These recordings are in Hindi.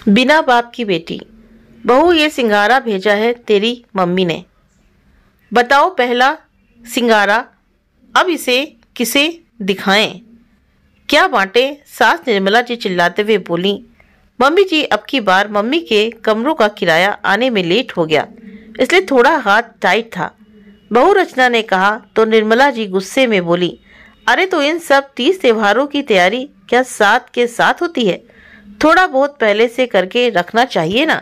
बिना बाप की बेटी। बहू, ये सिंगारा भेजा है तेरी मम्मी ने। बताओ पहला सिंगारा, अब इसे किसे दिखाएं? क्या बांटे? सास निर्मला जी चिल्लाते हुए बोली। मम्मी जी, अब की बार मम्मी के कमरों का किराया आने में लेट हो गया, इसलिए थोड़ा हाथ टाइट था। बहू रचना ने कहा तो निर्मला जी गुस्से में बोली, अरे तो इन सब 30 त्योहारों की तैयारी क्या साथ के साथ होती है? थोड़ा बहुत पहले से करके रखना चाहिए ना।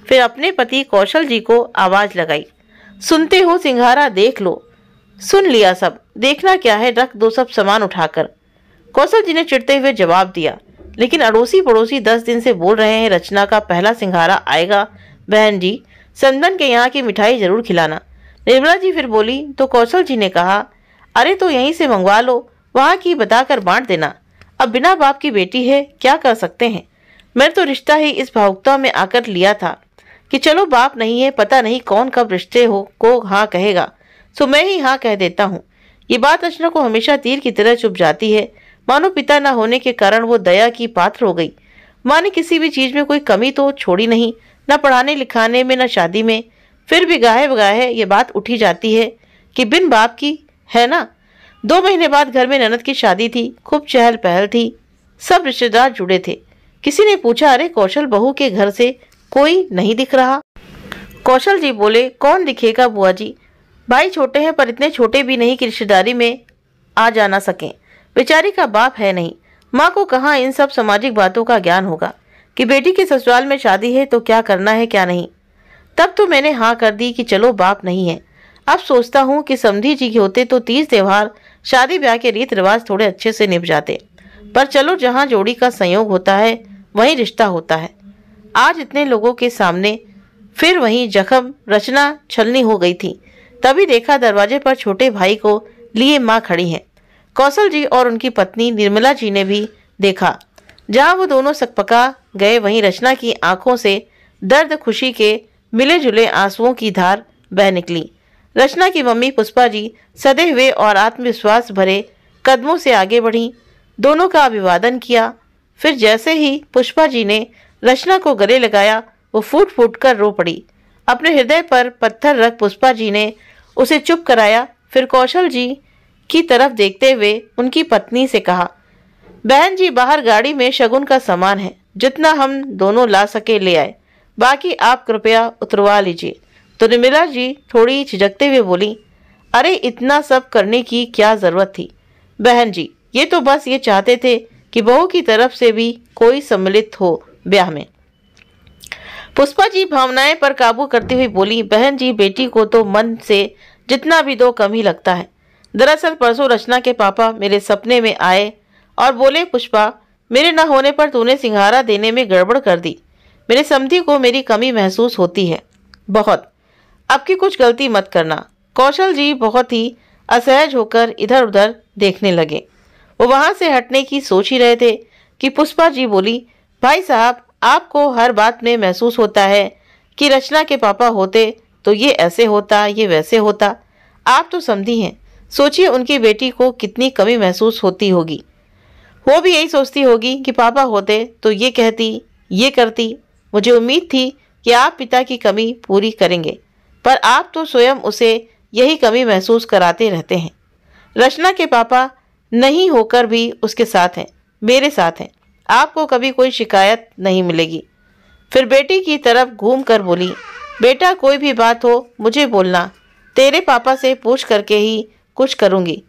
फिर अपने पति कौशल जी को आवाज लगाई, सुनते हो सिंघारा देख लो। सुन लिया सब, देखना क्या है, रख दो सब सामान उठाकर। कौशल जी ने चिढ़ते हुए जवाब दिया, लेकिन अड़ोसी पड़ोसी 10 दिन से बोल रहे हैं रचना का पहला सिंघारा आएगा। बहन जी, संदन के यहाँ की मिठाई जरूर खिलाना। निर्मला जी फिर बोली तो कौशल जी ने कहा, अरे तो यहीं से मंगवा लो, वहाँ की बताकर बांट देना। अब बिना बाप की बेटी है, क्या कर सकते हैं। मैंने तो रिश्ता ही इस भावुकता में आकर लिया था कि चलो बाप नहीं है, पता नहीं कौन कब रिश्ते हो को हाँ कहेगा, सो मैं ही हाँ कह देता हूँ। ये बात रचना को हमेशा तीर की तरह चुभ जाती है। मानो पिता न होने के कारण वो दया की पात्र हो गई। माँ ने किसी भी चीज में कोई कमी तो छोड़ी नहीं, न पढ़ाने लिखाने में न शादी में। फिर भी गाहे बगाहे ये बात उठी जाती है कि बिन बाप की है ना। 2 महीने बाद घर में ननद की शादी थी, खूब चहल पहल थी, सब रिश्तेदार जुड़े थे। किसी ने पूछा, अरे कौशल बहू के घर से कोई नहीं दिख रहा? कौशल जी बोले, कौन दिखेगा बुआ जी, भाई छोटे हैं पर इतने छोटे भी नहीं कि रिश्तेदारी में आ जा ना सकें। बेचारी का बाप है नहीं। माँ को कहाँ इन सब सामाजिक बातों का ज्ञान होगा कि बेटी के ससुराल में शादी है तो क्या करना है क्या नहीं। तब तो मैंने हाँ कर दी कि चलो बाप नहीं है। अब सोचता हूँ कि समधी जी के होते तो 30 त्योहार शादी ब्याह के रीत रिवाज थोड़े अच्छे से निभ जाते। पर चलो, जहाँ जोड़ी का संयोग होता है वहीं रिश्ता होता है। आज इतने लोगों के सामने फिर वहीं जख्म रचना छलनी हो गई थी। तभी देखा दरवाजे पर छोटे भाई को लिए माँ खड़ी हैं। कौशल जी और उनकी पत्नी निर्मला जी ने भी देखा। जहाँ वो दोनों सकपका गए वहीं रचना की आंखों से दर्द खुशी के मिले जुले आंसुओं की धार बह निकली। रचना की मम्मी पुष्पा जी सदे हुए और आत्मविश्वास भरे कदमों से आगे बढ़ी, दोनों का अभिवादन किया। फिर जैसे ही पुष्पा जी ने रचना को गले लगाया, वो फूट फूट कर रो पड़ी। अपने हृदय पर पत्थर रख पुष्पा जी ने उसे चुप कराया। फिर कौशल जी की तरफ देखते हुए उनकी पत्नी से कहा, बहन जी, बाहर गाड़ी में शगुन का सामान है, जितना हम दोनों ला सके ले आए, बाकी आप कृपया उतरवा लीजिए। तो निर्मला जी थोड़ी झिझकते हुए बोली, अरे इतना सब करने की क्या जरूरत थी? बहन जी, ये तो बस ये चाहते थे कि बहू की तरफ से भी कोई सम्मिलित हो ब्याह में। पुष्पा जी भावनाएं पर काबू करते हुए बोली, बहन जी, बेटी को तो मन से जितना भी दो कम ही लगता है। दरअसल परसों रचना के पापा मेरे सपने में आए और बोले, पुष्पा, मेरे न होने पर तूने सिंघारा देने में गड़बड़ कर दी। मेरे समधी को मेरी कमी महसूस होती है बहुत। अब की कुछ गलती मत करना। कौशल जी बहुत ही असहज होकर इधर उधर देखने लगे। वो वहां से हटने की सोच ही रहे थे कि पुष्पा जी बोली, भाई साहब, आपको हर बात में महसूस होता है कि रचना के पापा होते तो ये ऐसे होता, ये वैसे होता। आप तो समझी हैं, सोचिए उनकी बेटी को कितनी कमी महसूस होती होगी। वो भी यही सोचती होगी कि पापा होते तो ये कहती, ये करती। मुझे उम्मीद थी कि आप पिता की कमी पूरी करेंगे, पर आप तो स्वयं उसे यही कमी महसूस कराते रहते हैं। रचना के पापा नहीं होकर भी उसके साथ हैं, मेरे साथ हैं, आपको कभी कोई शिकायत नहीं मिलेगी। फिर बेटी की तरफ घूम कर बोली, बेटा, कोई भी बात हो मुझे बोलना, तेरे पापा से पूछ करके ही कुछ करूँगी।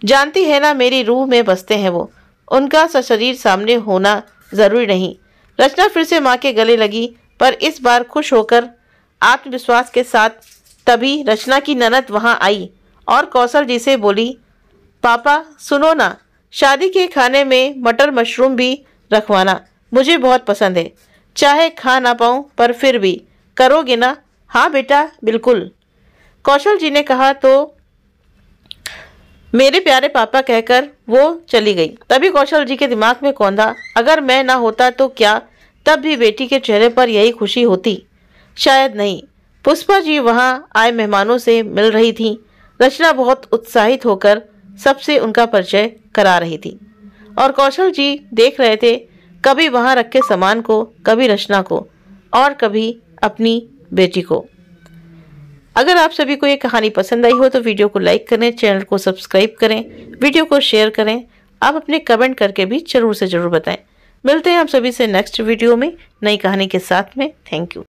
जानती है ना, मेरी रूह में बसते हैं वो, उनका शरीर सामने होना ज़रूरी नहीं। रचना फिर से माँ के गले लगी, पर इस बार खुश होकर आत्मविश्वास के साथ। तभी रचना की ननद वहाँ आई और कौशल जी से बोली, पापा सुनो ना, शादी के खाने में मटर मशरूम भी रखवाना, मुझे बहुत पसंद है। चाहे खा ना पाऊँ पर फिर भी करोगे ना? हाँ बेटा, बिल्कुल, कौशल जी ने कहा तो मेरे प्यारे पापा कहकर वो चली गई। तभी कौशल जी के दिमाग में कौंधा, अगर मैं ना होता तो क्या तब भी बेटी के चेहरे पर यही खुशी होती? शायद नहीं। पुष्पा जी वहां आए मेहमानों से मिल रही थी। रचना बहुत उत्साहित होकर सबसे उनका परिचय करा रही थी और कौशल जी देख रहे थे कभी वहाँ रखे सामान को, कभी रचना को और कभी अपनी बेटी को। अगर आप सभी को ये कहानी पसंद आई हो तो वीडियो को लाइक करें, चैनल को सब्सक्राइब करें, वीडियो को शेयर करें। आप अपने कमेंट करके भी जरूर से जरूर बताएं। मिलते हैं आप सभी से नेक्स्ट वीडियो में नई कहानी के साथ में। Thank you.